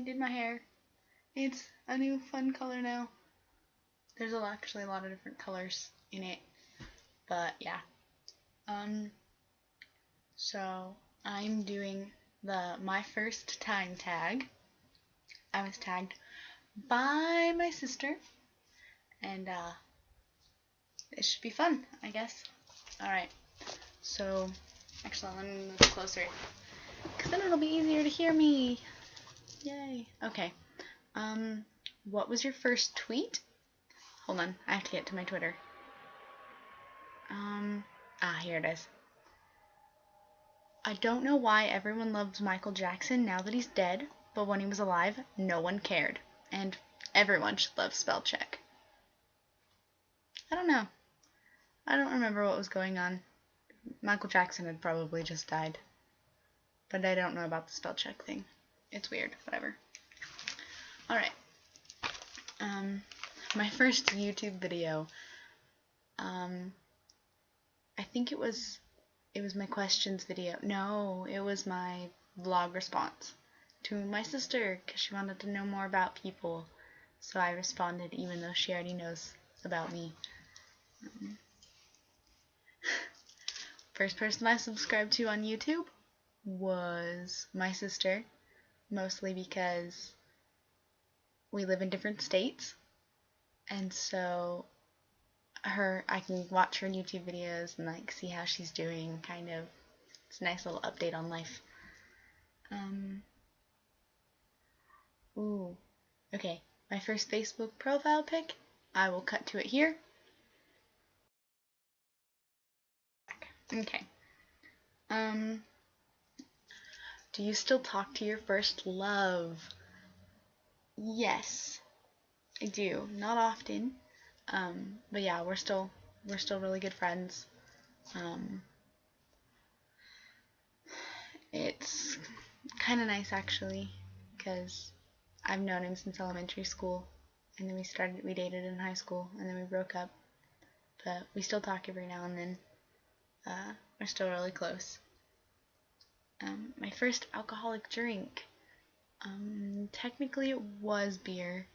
did my hair. It's a new fun color now. There's actually a lot of different colors in it, but yeah. So I'm doing my first time tag. I was tagged by my sister, and it should be fun, I guess. Alright, so actually let me move closer, because then it'll be easier to hear me. Yay. Okay. What was your first tweet? Hold on, I have to get to my Twitter. Here it is. I don't know why everyone loves Michael Jackson now that he's dead, but when he was alive, no one cared. And everyone should love spell check. I don't know. I don't remember what was going on. Michael Jackson had probably just died. But I don't know about the spell check thing. It's weird. Whatever. Alright. My first YouTube video. I think it was my questions video. No, it was my vlog response to my sister, because she wanted to know more about people. So I responded, even though she already knows about me. First person I subscribed to on YouTube was my sister, mostly because we live in different states, and so I can watch her YouTube videos and like see how she's doing, kind of. It's a nice little update on life. Okay, my first Facebook profile pic, I will cut to it here. Okay. Do you still talk to your first love? Yes, I do. Not often. But yeah, we're still really good friends. It's kind of nice actually, because I've known him since elementary school, and then we dated in high school, and then we broke up. But we still talk every now and then. We're still really close. My first alcoholic drink. Technically it was beer.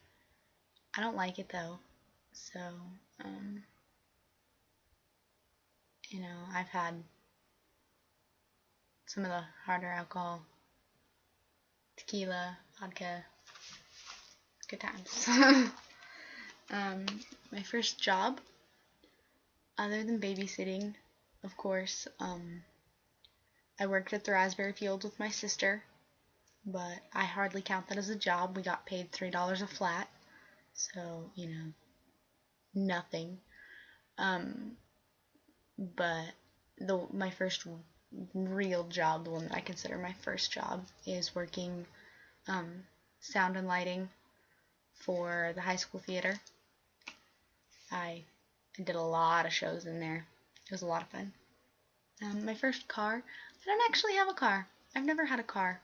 I don't like it though. So, I've had some of the harder alcohol. Tequila, vodka. Good times. My first job, other than babysitting, of course, I worked at the raspberry fields with my sister, but I hardly count that as a job. We got paid $3 a flat, so, nothing. But my first real job, the one that I consider my first job, is working sound and lighting for the high school theater. I did a lot of shows in there. It was a lot of fun. My first car, I don't actually have a car. I've never had a car.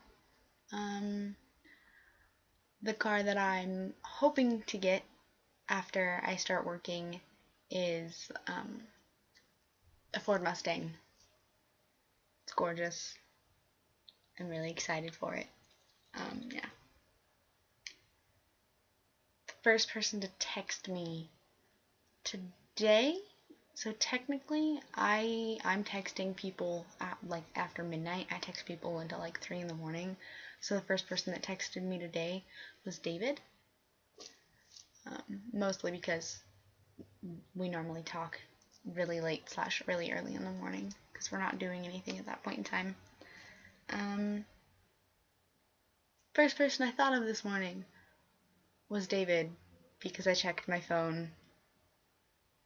The car that I'm hoping to get after I start working is a Ford Mustang. It's gorgeous. I'm really excited for it. Yeah. The first person to text me today. So technically, I'm texting people at after midnight. I text people until 3 in the morning. So the first person that texted me today was David. Mostly because we normally talk really late / really early in the morning, because we're not doing anything at that point in time. First person I thought of this morning was David, because I checked my phone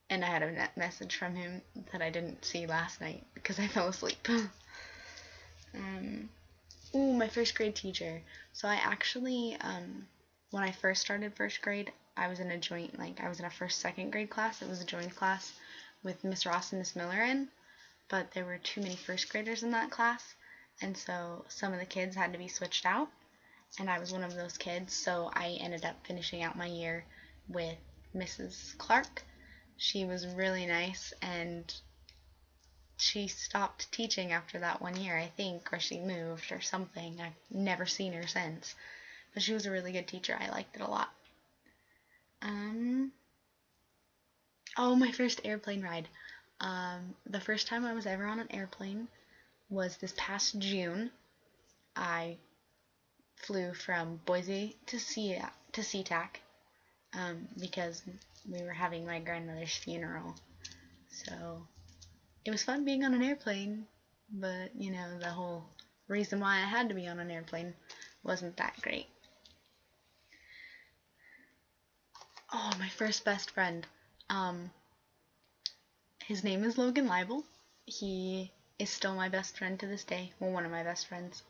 and I had a message from him that I didn't see last night because I fell asleep. My first grade teacher. So I actually, when I first started first grade, I was in a joint, I was in a second grade class. It was a joint class with Miss Ross and Miss Miller in, but there were too many first graders in that class, and so some of the kids had to be switched out, and I was one of those kids, so I ended up finishing out my year with Mrs. Clark. She was really nice, and she stopped teaching after that one year, I think, or she moved or something. I've never seen her since. but she was a really good teacher. I liked it a lot. Oh, my first airplane ride. The first time I was ever on an airplane was this past June. I flew from Boise to SeaTac because we were having my grandmother's funeral. So it was fun being on an airplane, but you know, the whole reason why I had to be on an airplane wasn't that great. Oh, my first best friend. His name is Logan Leibel. He is still my best friend to this day. Well, one of my best friends.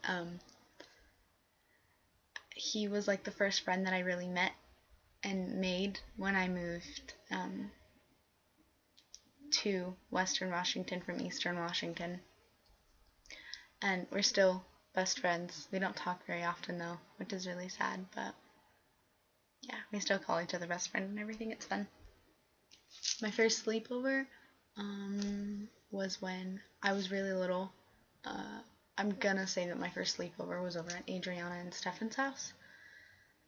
He was like the first friend that I really met and made when I moved to Western Washington from Eastern Washington. And we're still best friends. We don't talk very often though, which is really sad, but yeah, we still call each other best friend and everything. It's fun. My first sleepover was when I was really little. I'm gonna say that my first sleepover was over at Adriana and Stefan's house.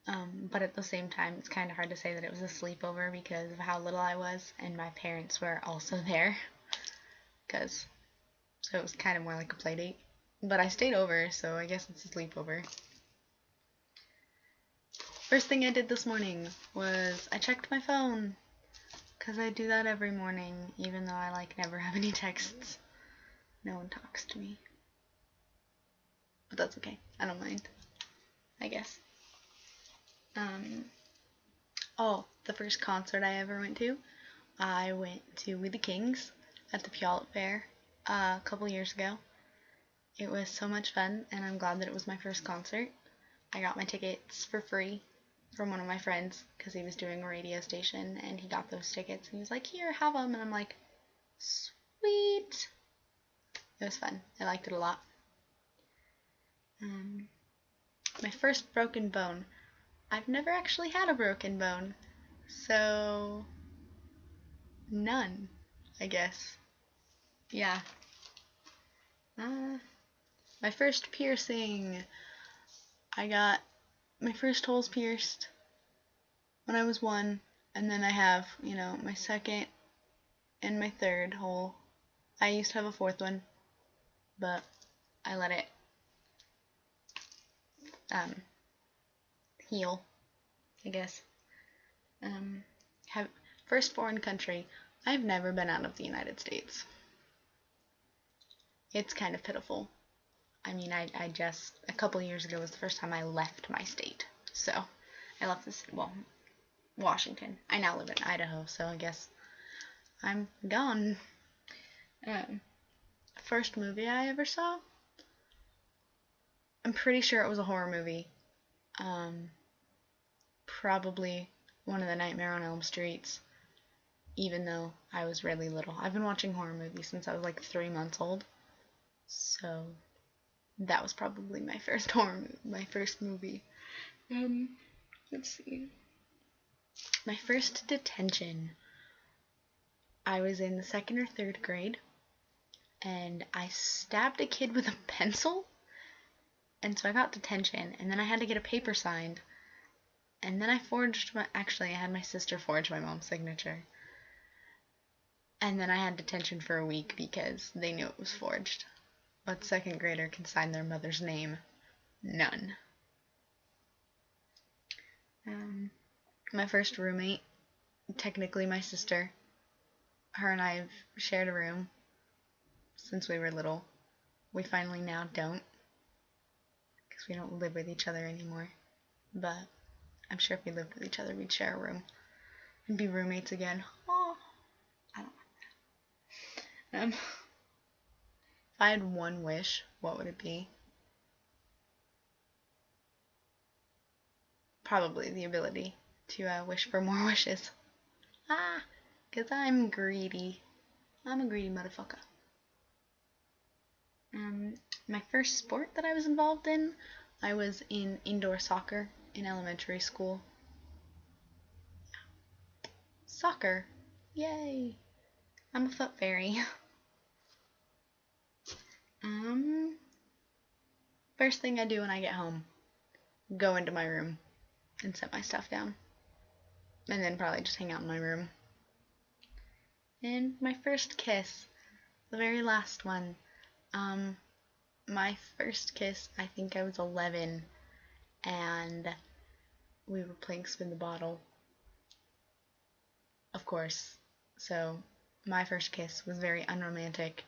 But at the same time, it's kind of hard to say that it was a sleepover because of how little I was, and my parents were also there. So it was kind of more like a play date. But I stayed over, so I guess it's a sleepover. First thing I did this morning was I checked my phone. Because I do that every morning, even though I like never have any texts. No one talks to me. But that's okay. I don't mind. I guess. Oh, the first concert I ever went to. I went to We the Kings at the Puyallup Fair a couple years ago. It was so much fun, and I'm glad that it was my first concert. I got my tickets for free from one of my friends because he was doing a radio station, and he got those tickets, and he was like, here, have them, and I'm like, sweet. It was fun. I liked it a lot. My first broken bone. I've never actually had a broken bone, so none, I guess. Yeah. My first piercing. I got my first holes pierced when I was 1, and then I have, my second and my third hole. I used to have a 4th one, but I let it heal, I guess. First foreign country. I've never been out of the United States. It's kind of pitiful. I mean, I just, a couple years ago was the first time I left my state. So, I left Washington. I now live in Idaho, so I guess I'm gone. First movie I ever saw? I'm pretty sure it was a horror movie. Probably one of the Nightmare on Elm Streets, even though I was really little. I've been watching horror movies since I was like 3 months old. So, that was probably my first movie. Let's see. My first detention. I was in the 2nd or 3rd grade, and I stabbed a kid with a pencil, and so I got detention, and then I had to get a paper signed, and then I had my sister forge my mom's signature, and then I had detention for a week because they knew it was forged. What 2nd grader can sign their mother's name? None. My first roommate, technically my sister. Her and I have shared a room since we were little. We finally now don't, because we don't live with each other anymore. But I'm sure if we lived with each other, we'd share a room and be roommates again. Oh, I don't like that. If I had one wish, what would it be? Probably the ability to wish for more wishes. Because I'm greedy. I'm a greedy motherfucker. My first sport that I was involved in, I was in indoor soccer in elementary school. Soccer. Yay. I'm a foot fairy. First thing I do when I get home. go into my room and set my stuff down. And then probably just hang out in my room. And my first kiss, the very last one. My first kiss, I think I was 11, and we were playing Spin the Bottle, of course. So my first kiss was very unromantic,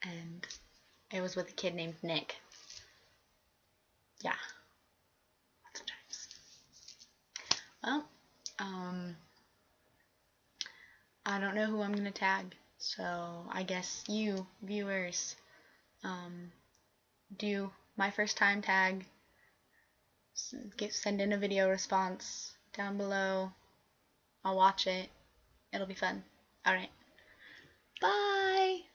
and it was with a kid named Nick. Yeah. Lots of times. Well, I don't know who I'm gonna tag, so I guess you, viewers, do my first time tag, send in a video response down below. I'll watch it. It'll be fun. Alright. Bye!